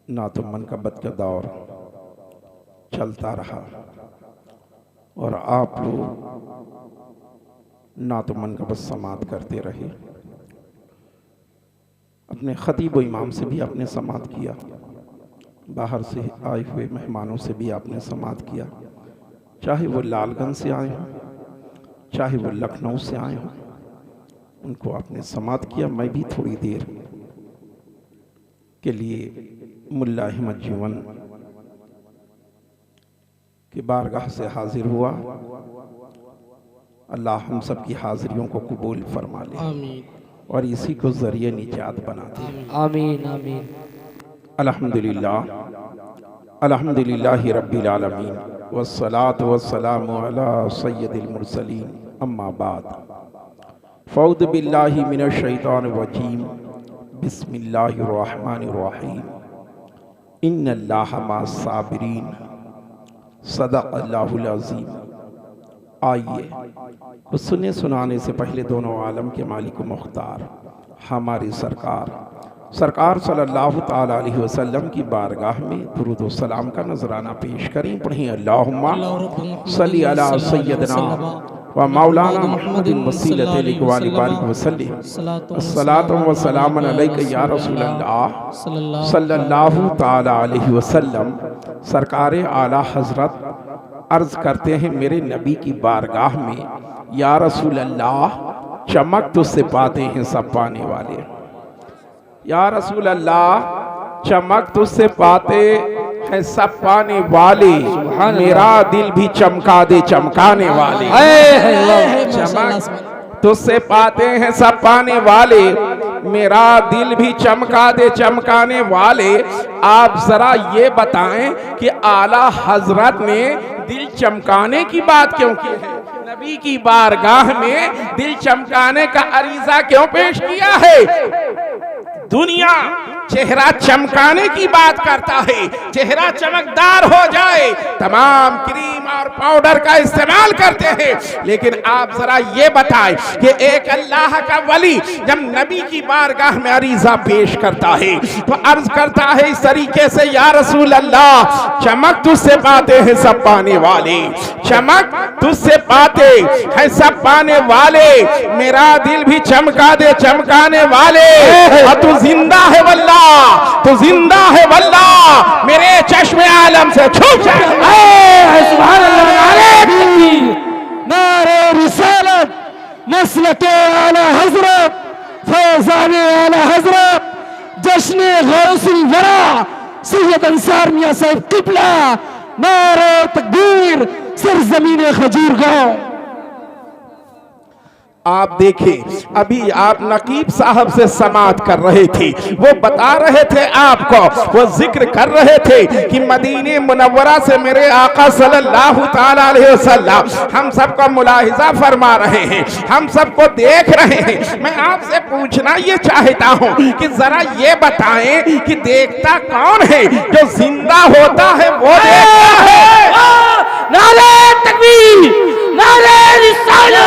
ना तो मनकबत का दौर चलता रहा और आप लोग ना तो मनकबत समात करते रहे। अपने खतीब व इमाम से भी आपने समात किया, बाहर से आए हुए मेहमानों से भी आपने समात किया, चाहे वो लालगंज से आए हों, चाहे वो लखनऊ से आए हों, उनको आपने समात किया। मैं भी थोड़ी देर के लिए मुल्ला अहमद जीवन की बारगाह से हाजिर हुआ। अल्लाह हम सब की हाजिरियों को कबूल फरमा ले, आमीन, और इसी को जरिए निजात बना दे, आमीन आमीन। अल्हम्दुलिल्लाह अल्हम्दुलिल्लाहि रब्बिल आलमीन वस्सलातु वस्सलामु अला सय्यदिल मुरसलीन अम्मा बाद। फ़ऊज़ु बिल्लाहि मिनश शैतानिर रजीम बिस्मिल्लाहिर रहमानिर रहीम इन्नल्लाहा मअस साबिरीन सदक़ल्लाहुल अज़ीम। आइए तो सुनने सुनाने से पहले दोनों आलम के मालिक मुख्तार हमारी सरकार सल्लल्लाहु ताला अलैहि वसल्लम की बारगाह में दुरूद व सलाम का नजराना पेश करें। पढ़ें अल्लाहुम्मा सल्ली अला सय्यदना व मौलाना मुहम्मदिन वसीलत लिकवाली बारिक वसल्लिम अस्सलातु व सलामन अलैका या रसूलल्लाह सल्लल्लाहु ताला अलैहि वसल्लम। सरकार आला हजरत अर्ज करते हैं मेरे नबी की बारगाह में, या रसूल अल्लाह चमक तुझसे पाते हैं सब पाने वाले, या रसूल अल्लाह चमक तुझसे पाते हैं सब पाने वाले, मेरा दिल भी चमका दे चमकाने वाले। चमक तुझसे पाते हैं सब पाने वाले, मेरा दिल भी चमका दे चमकाने वाले। आप जरा ये बताएं कि आला हजरत ने दिल चमकाने की बात क्यों की है? नबी की बारगाह में दिल चमकाने का अरीजा क्यों पेश किया है? दुनिया चेहरा चमकाने की बात करता है, चेहरा चमकदार हो जाए, तमाम क्रीम और पाउडर का इस्तेमाल करते हैं, लेकिन आप जरा ये बताएं कि एक अल्लाह का वली जब नबी की बारगाह में अरीजा पेश करता है तो अर्ज करता है इस तरीके से, या रसूल अल्लाह चमक तुझसे पाते हैं सब पाने वाले, चमक तुझसे पाते हैं सब पाने वाले, मेरा दिल भी चमका दे चमकाने वाले। और तू जिंदा है वल्लाह, तू जिंदा है वल्लाह, मेरे चश्मे आलम से छूट जाए। सुभान अल्लाह, नारे तकबीर, नारे रिसालत, मसलके आला हजरत, फैज़ाने आला हजरत, जश्ने गौसुल वरा सैयद अंसार मियां साहब किबला, नारे तकबीर, सरजमीन खजूर गांव। आप देखें अभी आप नकीब साहब से समात कर रहे थे, वो बता रहे थे आपको, वो जिक्र कर रहे थे कि मदीने मुनव्वरा से मेरे आका सल्लल्लाहु ताला अलैहि वसल्लम हम सबको मुलाहिजा फरमा रहे हैं, हम सबको देख रहे हैं। मैं आपसे पूछना ये चाहता हूँ कि जरा ये बताएं कि देखता कौन है? जो जिंदा होता है वो देखता है। नारे तकबीर, नारे रिसालत,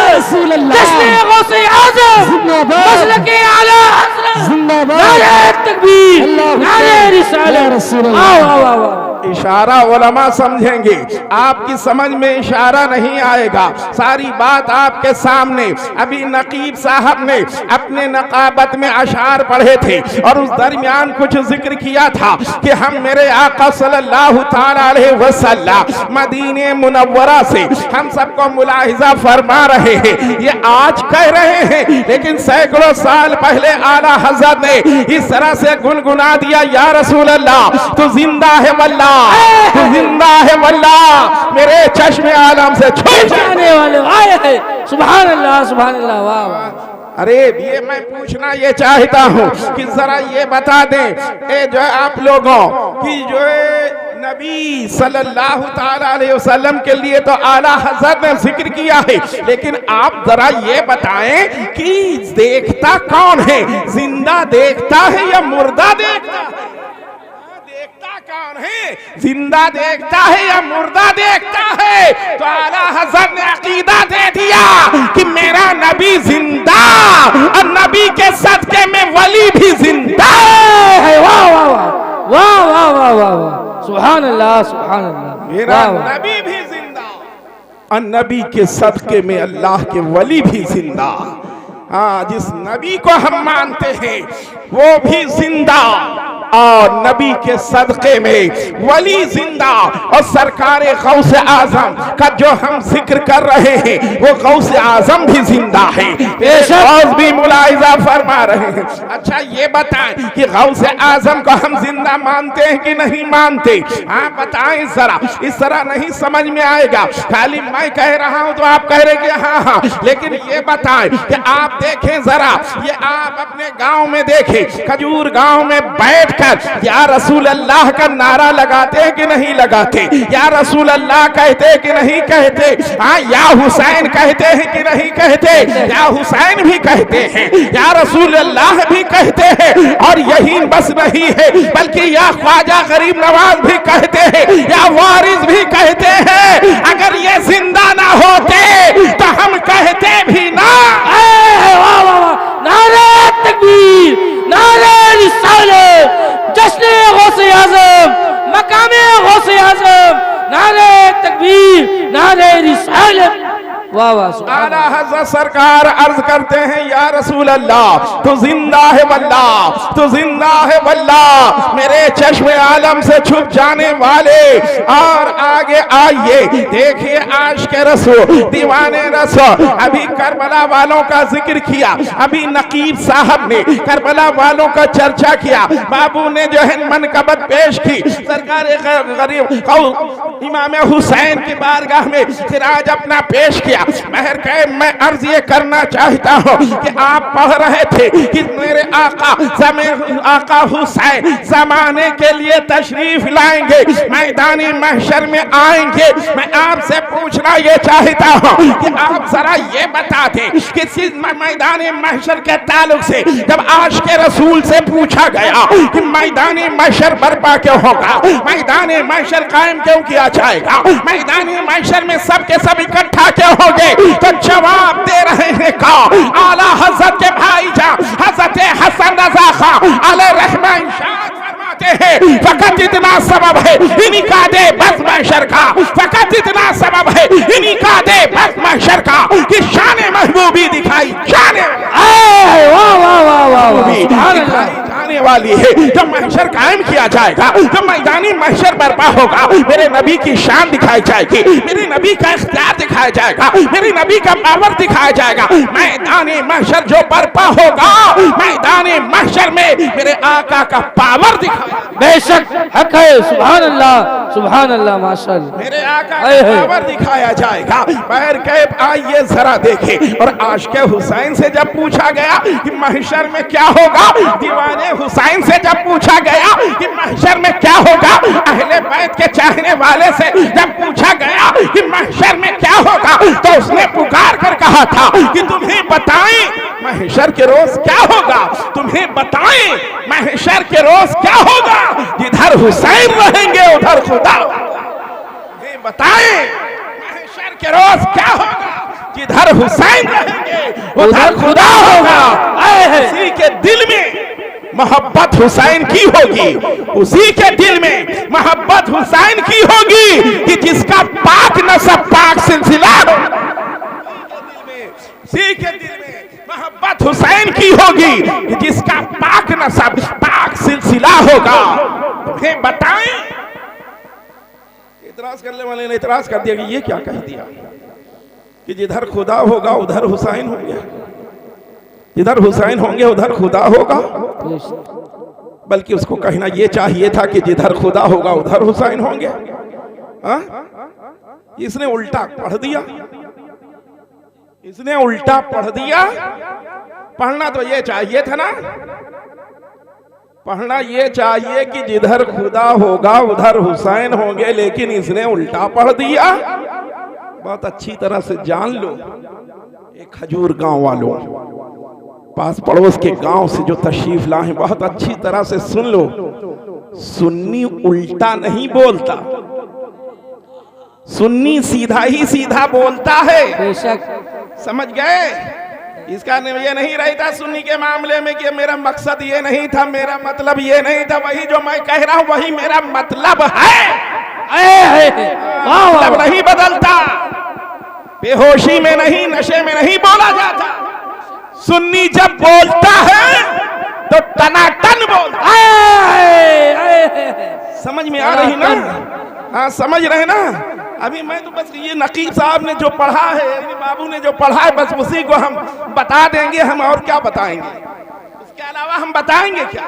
जश्ने गौसे आज़म, मसलके आला हज़रत, नारे तकबीर, नारे रिसालत। इशारा उलमा समझेंगे, आपकी समझ में इशारा नहीं आएगा। सारी बात आपके सामने। अभी नकीब साहब ने अपने नकाबत में अशार पढ़े थे और उस दरमियान कुछ जिक्र किया था कि हम मेरे आका सल्लल्लाहु ताला अलैहि वसल्लम मदीने मुनव्वरा से हम सबको मुलाहिजा फरमा रहे हैं। ये आज कह रहे हैं, लेकिन सैकड़ों साल पहले आला हज़रत ने इस तरह से गुनगुना दिया, या रसूल अल्लाह तू जिंदा है वल्लाह, तू जिंदा है वल्लाह, मेरे चश्मे आलम से छूट जाने वाले आए हैं। सुभान अल्लाह, सुभान अल्लाह, वाह वाह। अरे ये मैं पूछना ये चाहता हूँ कि जरा ये बता दें जो है आप लोगों की जो है नबी सल्लल्लाहु ताला अलैहि वसल्लम के लिए तो आला हज़रत ने जिक्र किया है, लेकिन आप जरा ये बताएं कि देखता कौन है? जिंदा देखता है या मुर्दा देखता है? देखता कौन है? जिंदा देखता है या मुर्दा देखता है? तो आला हज़रत ने अकीदा दे दिया कि मेरा नबी जिंदा और नबी के सदके में वली भी जिंदा है। वाह वाह वाह वाह वाह सुभान अल्लाह सुभान अल्लाह। मेरा वाह वाह। नबी भी जिंदा और नबी के सदके में अल्लाह के वली भी जिंदा। हाँ, जिस नबी को हम मानते हैं वो भी जिंदा और नबी के सदके में वली जिंदा और सरकार गौस आजम का जो हम जिक्र कर रहे हैं वो गौस आजम भी जिंदा है, और भी मुलाहिजा फरमा रहे हैं। अच्छा ये बताएं कि गौस आजम को हम जिंदा मानते हैं कि नहीं मानते? हाँ बताएं जरा, इस तरह नहीं समझ में आएगा। खाली मैं कह रहा हूं तो आप कह रहे कि हाँ हाँ, लेकिन ये बताएं कि आप देखें जरा, ये आप अपने गांव में देखें, खजूर गांव में बैठकर या रसूल अल्लाह का नारा लगाते हैं कि नहीं लगाते? या रसूल अल्लाह कहते कि नहीं कहते? हाँ, या हुसैन कहते हैं कि नहीं कहते? या हुसैन भी कहते हैं, या रसूल अल्लाह भी कहते हैं। और यही बस नहीं है बल्कि या ख्वाजा गरीब नवाज भी कहते हैं, या वारिस भी कहते हैं। अगर ये जिंदा ना होते तो हम कहते भी ना। वाह वाह वाह। नारे तकबीर, नारे रिसालत, जश्न गौसे आजम, मकामे गौसे आजम, नारे तकबीर, नारे रिसालत। वाह वाह। आला हज़रत सरकार अर्ज करते हैं, या रसूल अल्लाह तू जिंदा है वल्लाह, तू जिंदा है वल्लाह, मेरे चश्मे आलम से छुप जाने वाले। और आगे आइए देखिए, आशिक रसूल, दीवाने रसूल, अभी करबला वालों का जिक्र किया, अभी नकीब साहब ने करबला वालों का चर्चा किया, बाबू ने जो है मनकबत पेश की, सरकार गरीब इमाम हुसैन की बारगाह में सिराज अपना पेश किया। महर कहे मैं अर्ज ये करना चाहता हूँ कि आप पढ़ रहे थे कि मेरे आका हुसैन जमाने के लिए तशरीफ लाएंगे, मैदानी महशर में आएंगे। मैं आपसे पूछना ये चाहता हूँ कि आप जरा ये बता दें कि मैदानी महशर के ताल्लुक से जब आशिक रसूल से पूछा गया कि मैदानी महशर बर्पा क्यों होगा, मैदानी महशर कायम क्यों किया जाएगा, मैदानी महशर में सब के सब इकट्ठा क्यों होंगे, तो जवाब दे रहे हैं का आला हजरत के भाईजान हजरत हसन रजा खान अलैहि रहमत फरमाते हैं, फकत इतना सबब है इन्हीं का दे बस महशर का, फकत इतना सबब है इन्हीं का दे बस महशर का कि शान महबूबी दिखाई जाने जाने वाली है। जब महशर कायम किया जाएगा, जब मैदानी महशर बर्पा होगा, मेरे नबी की शान दिखाई जाएगी, मेरे नबी का इख्तियार दिखाया जाएगा, मेरे नबी का पावर दिखाया जाएगा। मैदानी महशर जो बर्पा होगा, मैदानी महशर में मेरे आका का पावर दिखाया। बेशक हक है, सुभान अल्लाह सुभान अल्लाह, माशाअल्लाह, मेरे आका का पावर दिखाया जाएगा। पैर कैब आइए जरा देखें। और आशिक हुसैन से जब पूछा गया कि महशर में क्या होगा, दीवाने हुसैन से जब पूछा गया कि महशर में क्या होगा, अहले बैत के चाहने वाले से जब पूछा गया कि महशर में क्या होगा, तो उसने पुकार कर कहा था कि तुम्हें बताएं महशर के रोज क्या होगा, तुम्हें बताएं महशर के रोज क्या होगा, जिधर हुसैन रहेंगे उधर खुदा। तुम्हें बताएं महशर के रोज क्या होगा, जिधर हुसैन रहेंगे उधर खुदा होगा। उसी के दिल में मोहब्बत हुसैन की होगी, उसी के दिल में मोहब्बत हुसैन की होगी कि जिसका पाक नसब पाक सिलसिला हो। उसी के दिल में मोहब्बत हुसैन की होगी कि जिसका पाक नसब पाक सिलसिला होगा। तुम्हें बताएं, इतराज करने वाले ने इतराज कर दिया कि ये क्या कह दिया कि जिधर खुदा होगा उधर हुसैन होंगे, जिधर हुसैन होंगे उधर खुदा होगा। बल्कि उसको कहना ये चाहिए था कि जिधर खुदा होगा उधर हुसैन होंगे। इसने उल्टा पढ़ दिया, इसने उल्टा पढ़ दिया। पढ़ना तो ये चाहिए था ना, पढ़ना ये चाहिए कि जिधर खुदा होगा उधर हुसैन होंगे, लेकिन इसने उल्टा पढ़ दिया। बहुत अच्छी तरह से जान लो, एक खजूर गांव वालों, पास पड़ोस के गांव से जो तशरीफ लाए, बहुत अच्छी तरह से सुन लो। सुन्नी उल्टा नहीं बोलता, सुन्नी सीधा ही सीधा बोलता है। बेशक समझ गए? इसका ये नहीं रहता सुन्नी के मामले में कि मेरा मकसद ये नहीं था, मेरा मतलब ये नहीं था, वही जो मैं कह रहा हूं वही मेरा मतलब है। मतलब नहीं बदलता, बेहोशी में नहीं, नशे में नहीं बोला जाता। सुन्नी जब बोलता है तो टनाटन बोलता है। समझ में आ रही ना? हाँ समझ रहे ना? अभी मैं तो बस ये नकीब साहब ने जो पढ़ा है, बाबू ने जो पढ़ा है, बस उसी को हम बता देंगे। हम और क्या बताएंगे, उसके अलावा हम बताएंगे क्या?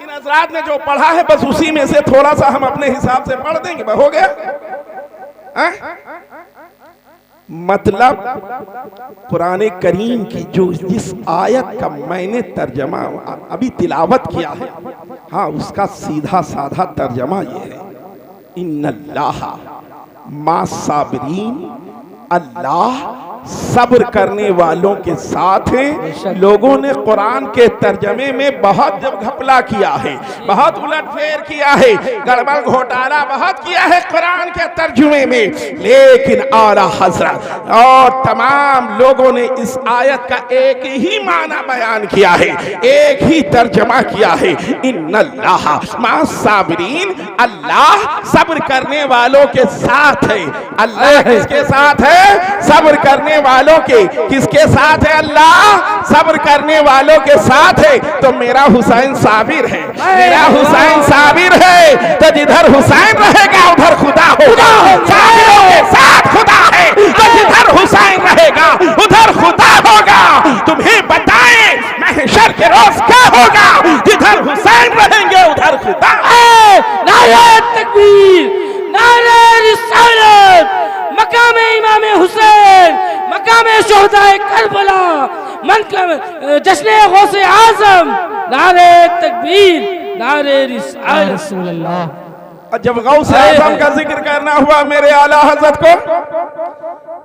इन हजरात ने जो पढ़ा है बस उसी में से थोड़ा सा हम अपने हिसाब से पढ़ देंगे, बस हो गया। मतलब कुरान करीम की जो जिस आयत का मैंने तर्जमा अभी तिलावत किया है, हाँ उसका सीधा साधा तर्जमा ये है, इन्नल्लाह मा साबिरीन, अल्लाह सब्र करने वालों के साथ है। लोगों ने कुरान के तर्जमे में बहुत घपला किया है, बहुत उलटफेर किया है, गड़बड़ घोटाला बहुत किया है कुरान के तर्जुमे में, लेकिन आला हजरत और तमाम लोगों ने इस आयत का एक ही माना बयान किया है, एक ही तर्जमा किया है, इन्नल्लाह मा साबिरीन, अल्लाह सब्र करने वालों के साथ है। अल्लाह किसके साथ है? सब्र करने वालों के। किसके साथ है? अल्लाह सब्र करने वालों के साथ है। तो मेरा हुसैन साबिर है, मेरा हुसैन साबिर है, तो जिधर हुसैन रहेगा उधर खुदा होगा। साबिरों के साथ खुदा है, तो जिधर हुसैन रहेगा उधर खुदा होगा। तुम्हें बताएं महशर के रोज क्या होगा? जिधर हुसैन रहेंगे उधर खुदा। नारे तकबीर, नारे रिसालत, मकाम इमाम हुसैन, मकाम शोहदाए करबला, जश्न गौसे आजम, नारे तकबीर, नारे रिसालत। जब गौसे आजम का जिक्र करना हुआ मेरे आला हजरत को,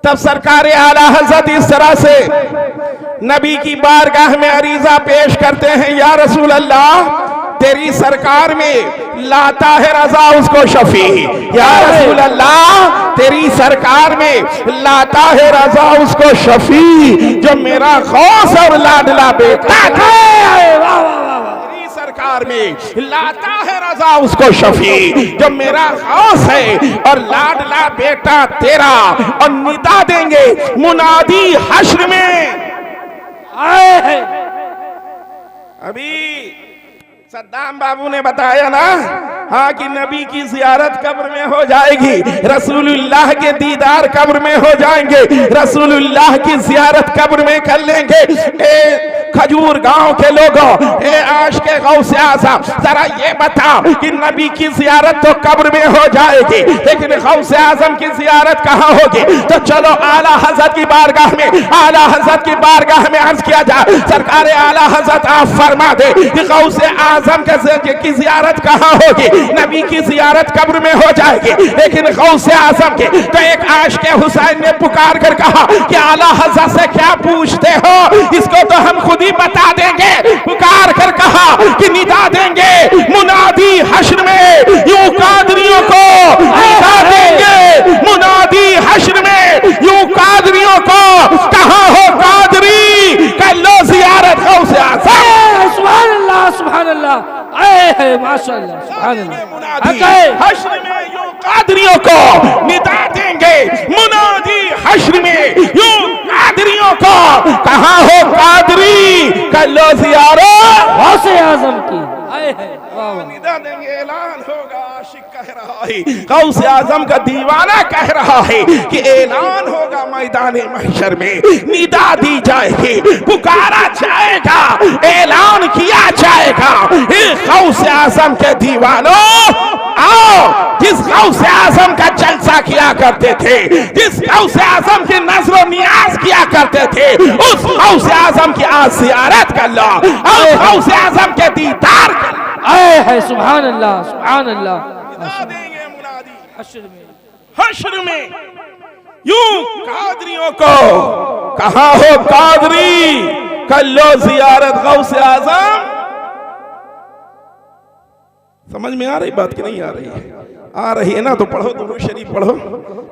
तब सरकार आला हजरत इस तरह से नबी की बारगाह में अरीजा पेश करते हैं, या रसूल अल्लाह तेरी सरकार में लाता है रजा उसको शफी। या रसूल अल्लाह तेरी सरकार में लाता है रजा उसको शफी, जो मेरा गौस और लाडला बेटा था। तेरी सरकार में लाता है रजा उसको शफी, जो मेरा गौस है और लाडला बेटा तेरा। और निदा देंगे मुनादी हश्र में। अभी सद्दाम बाबू ने बताया ना, हाँ कि नबी की जियारत कब्र में हो जाएगी, रसूलुल्लाह के दीदार कब्र में हो जाएंगे, रसूलुल्लाह की जियारत कब्र में कर लेंगे। ए खजूर गांव के लोगों, ए आश के गौसे आज़म, जरा ये बताओ कि नबी की जियारत तो कब्र में हो जाएगी, लेकिन गौसे आज़म की जियारत कहाँ होगी? तो चलो आला हजरत की बारगाह में, आला हजरत की बारगाह में अर्ज किया जाए, सरकार आला हजरत आप फरमा दे कि गौसे आज़म की जियारत कहाँ होगी? नबी की जियारत कब्र में हो जाएगी, लेकिन गौसे आज़म के। तो एक आशिक़ हुसैन ने पुकार कर कहा कि आला हज़रत से क्या पूछते हो, इसको तो हम खुद ही बता देंगे। पुकार कर कहा कि निदा देंगे मुनादी हश्र में, यूं कादरियों को निदा देंगे मुनादी हश्र में, यूं कादरियों को। कहाँ हो कादरी? कर लो जियारत गौसे आज़म। सुभान अल्लाह, सुभान अल्लाह, माशाअल्लाह, सुभान अल्लाह। हश्र में यूं कादरियों को निदा देंगे मुनादी हश्र में, यूं कादरियों को। कहाँ हो कादरी? कर लो जियारत गौसे आज़म की। निदा देंगे, ऐलान होगा, आशिक कह रहा है, गौसे आज़म का दीवाना कह रहा है कि ऐलान होगा मैदान महशर में, निदा दी जाएगी, पुकारा जाएगा, ऐलान किया जाएगा। गौसे आज़म के दीवानों आओ, जिस गौसे आज़म का जलसा किया करते थे, जिस गौसे आज़म की नजर नियाज किया करते थे, उस गौसे आज़म की आज ज़ियारत कर लो और गौसे आज़म के दीदार कर लो। है सुभान अल्लाह, सुभान अल्लाह। देंगे मुनादी हश्र में, हश्र में यूं कादरियों को। कहाँ हो कादरी? कर लो जियारत गौसे आज़म। समझ में आ रही बात कि नहीं आ रही है? आ रही है ना, तो पढ़ो दुरूद शरीफ पढ़ो,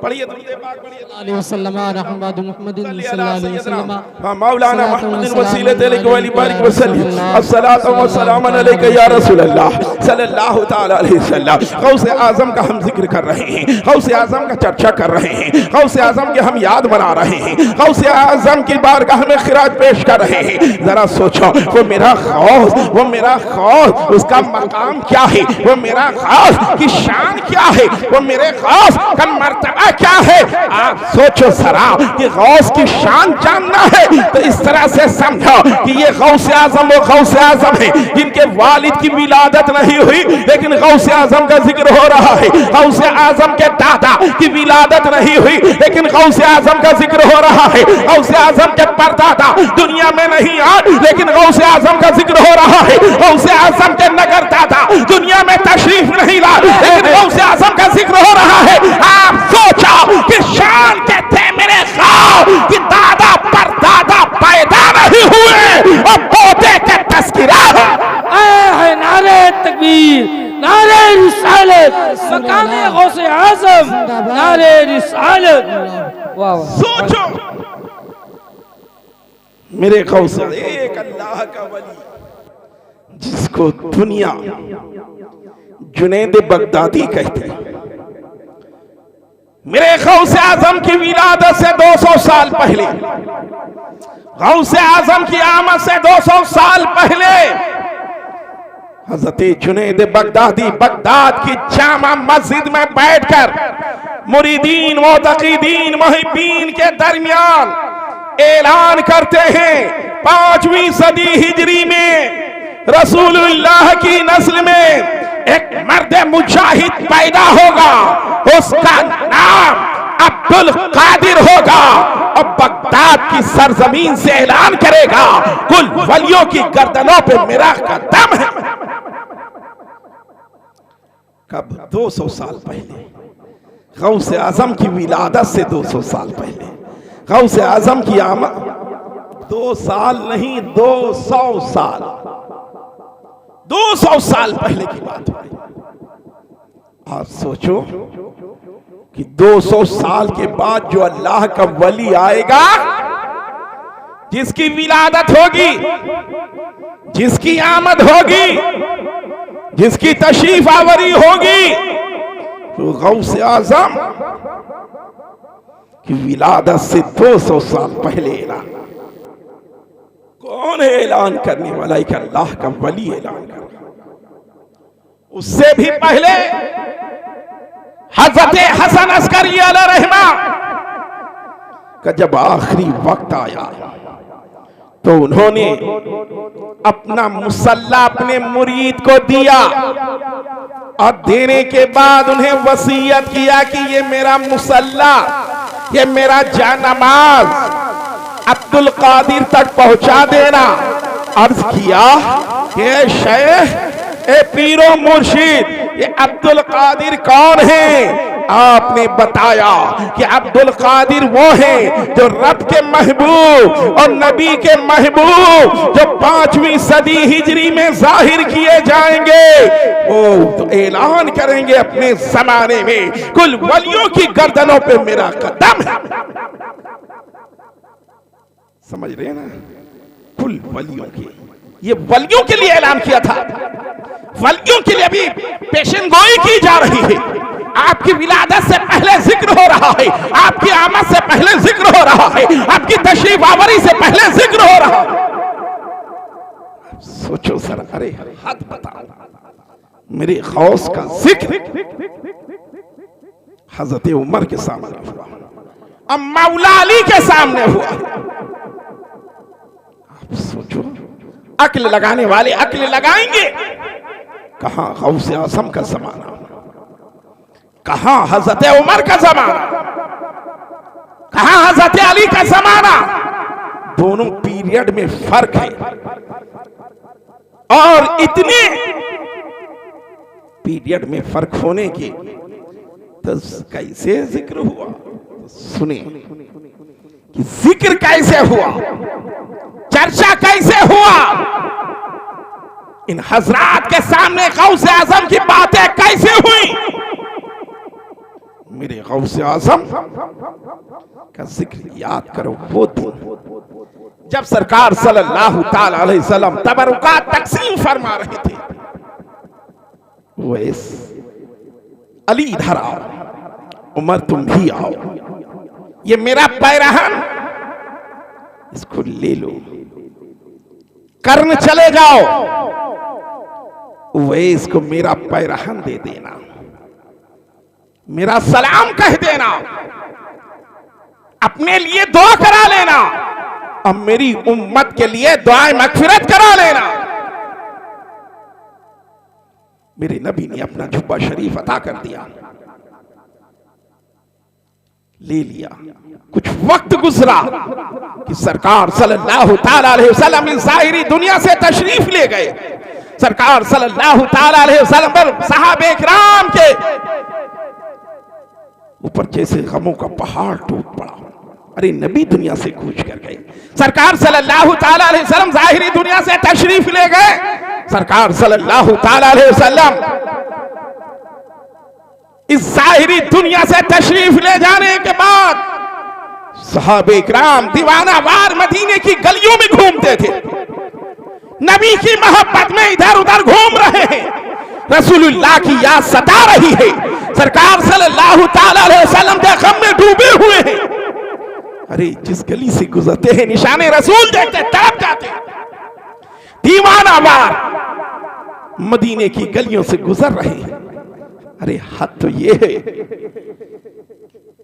पढ़िए दुरूद पाक पढ़िए। मौलाना मुहम्मद वसीलत अलैहि बारिक वसल्लम अस्सलातु वस्सलामु अलैका या रसूल अल्लाह सल्लल्लाहु तआला अलैहि वसल्लम। गौसे आजम का हम जिक्र कर रहे हैं, गौसे आजम का चर्चा कर रहे हैं, गौसे आजम की हम याद बना रहे हैं, गौसे आजम की बारगाह में खिराज पेश कर रहे हैं। जरा सोचो वो मेरा गौस, वो मेरा गौस, उसका मकाम क्या है, वो मेरा गौस की शान क्या है, वो मेरे गौस का मर्तबा क्या है। आप सोचो जरा कि गौस की शान जानना है तो इस तरह से समझो कि ये गौसे आजम वो गौसे आजम है जिनके वालिद की विलादत नहीं हुई लेकिन गौसे आजम का जिक्र हो रहा है। गौसे आजम के दादा की विलादत नहीं हुई लेकिन गौसे आजम का जिक्र हो रहा है। गौसे आजम के परदादा दुनिया में नहीं आए लेकिन गौसे आजम का जिक्र हो रहा है। गौसे आजम के नगर दादा दुनिया में तशरीफ नहीं लाए लेकिन गौसे आजम का जिक्र हो रहा है। आप सोचो कि शान के थे मेरे गाँव कि दादा परदादा पैदा नहीं हुए और पोते के तस्करा है। नारे तकबीर, नारे रिसालत, मकामे गौसे आजम, नारे रिसालत। वाह वाह। सोचो मेरे गौसे एक अल्लाह का वली जिसको दुनिया जुनैद बगदादी कहते हैं। मेरे गौसे आजम की विलादत से 200 साल पहले, गौसे आजम की आमद से 200 साल पहले हजरत जुनैद बगदादी बगदाद की जामा मस्जिद में बैठकर मुरीदीन मोतकीदीन मुहिब्बीन के दरमियान ऐलान करते हैं 5वीं सदी हिजरी में रसूलुल्लाह की नस्ल में एक मर्द मुजाहिद पैदा होगा, उसका नाम अब्दुल कादिर होगा और बगदाद की सरजमीन से ऐलान करेगा कुल वलियों की गर्दनों पे मेरा कदम है। कब? 200 साल पहले, गौसे आजम की विलादत से 200 साल पहले, गौसे आजम की आमद 2 साल नहीं 200 साल, 200 साल पहले की बात है। आप सोचो कि 200 साल के बाद जो अल्लाह का वली आएगा, जिसकी विलादत होगी, जिसकी आमद होगी, जिसकी तशरीफ आवरी होगी, तो गौसे आजम की विलादत से 200 साल पहले ऐलान। कौन है ऐलान करने वाला? एक अल्लाह का वली ऐलान कर रहा। उससे भी पहले हजरत हसन अस्करी अलैहिर्रहमा का जब आखिरी वक्त आया तो उन्होंने अपना मुसल्ला अपने मुरीद को दिया और देने के बाद उन्हें वसीयत किया कि ये मेरा मुसल्ला, ये मेरा जानमाज अब्दुल कादिर तक पहुंचा देना। अर्ज किया कि शेख, ए पीरो मुर्शिद, ये अब्दुल कादिर कौन है? आपने बताया कि अब्दुल कादिर वो है जो रब के महबूब और नबी के महबूब जो 5वीं सदी हिजरी में जाहिर किए जाएंगे, वो तो ऐलान करेंगे अपने जमाने में कुल वलियों की गर्दनों पे मेरा कदम है। समझ रहे हैं ना? कुल वलियों की, ये वलियों के लिए ऐलान किया था, वलियों के लिए अभी पेशन गोई की जा रही है। आपकी विलादत से पहले जिक्र हो रहा है, आपकी आमद से पहले जिक्र हो रहा है, आपकी तशरीफ आवरी से पहले जिक्र हो रहा है। सोचो सर, अरे हद बताओ, मेरे गौस का जिक्र हजरत उमर के सामने हुआ, अब मौला अली के सामने हुआ। आप सोचो, अक्ल लगाने वाले अक्ल लगाएंगे। कहां गौसे आजम का जमाना, कहां हजरत उमर का जमाना, कहां हजरत अली का जमाना। दोनों पीरियड में फर्क है और इतने पीरियड में फर्क होने के तो कैसे जिक्र हुआ? सुने कि जिक्र कैसे हुआ, चर्चा कैसे हुआ, इन हजरात के सामने गौसे आजम की बातें कैसे हुई। मेरे गौसे आज़म का जिक्र याद करो, वो दिन जब सरकार सल्लल्लाहु ताला अलैहि वसल्लम तबरुकात तकसीम फरमा रहे थे। वैस अली इधर आओ, उमर तुम भी आओ, ये मेरा पैरहन इसको ले लो, कर्न चले जाओ, वैस को मेरा पैरहन दे देना, मेरा सलाम कह देना, अपने लिए दुआ करा लेना, अब मेरी उम्मत के लिए दुआए मगफिरत करा लेना। मेरे नबी ने अपना जुब्बा शरीफ अता कर दिया, ले लिया। कुछ वक्त गुजरा कि सरकार सल्लल्लाहु ताला अलैहि वसल्लम इस ज़ाहिरी दुनिया से तशरीफ ले गए। सरकार सल्लल्लाहु ताला अलैहि वसल्लम पर सहाबे किराम के ऊपर जैसे गमों का पहाड़ टूट पड़ा। अरे नबी दुनिया से कूच कर गए। सरकार सल्लल्लाहु ताला अलैहि वसल्लम ज़ाहिरी दुनिया से तशरीफ ले गए। सरकार सल्लल्लाहु ताला अलैहि वसल्लम इस ज़ाहिरी दुनिया से तशरीफ ले जाने के बाद सहाबे किराम दीवाना वार मदीने की गलियों में घूमते थे, नबी की मोहब्बत में इधर उधर घूम रहे हैं, रसूलुल्लाह की याद सता रही है, सरकार सल्लल्लाहु ताला अलैहि वसल्लम के गम में डूबे हुए हैं। अरे जिस गली से गुजरते हैं निशाने रसूल देखते तड़प जाते। दीवाना वार मदीने की गलियों से गुजर रहे हैं। अरे हद तो ये है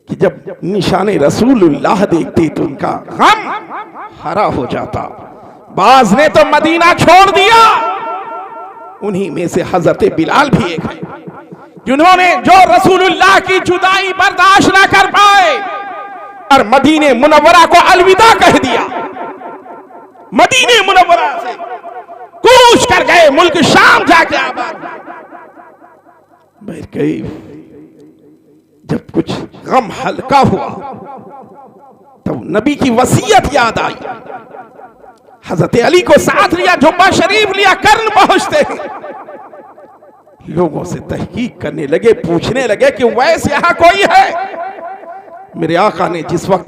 कि जब निशाने रसूलुल्लाह देखते तो उनका गम हरा हो जाता। बाज ने तो मदीना छोड़ दिया, उन्हीं में से हजरत बिलाल भी एक है, जिन्होंने जो रसूलुल्लाह की जुदाई बर्दाश्त ना कर पाए और मदीने मुनव्वरा को अलविदा कह दिया। मदीने मुनव्वरा से कूच कर गए, मुल्क शाम जाके आबाद। जब कुछ गम हल्का हुआ तब नबी की वसीयत याद आई। हजरत अली को साथ लिया, जुब्बा शरीफ लिया, कर्न पहुंचते हैं। लोगों से तहकीक करने लगे, पूछने लगे कि वैसे यहां कोई है। मेरे आका ने जिस वक्त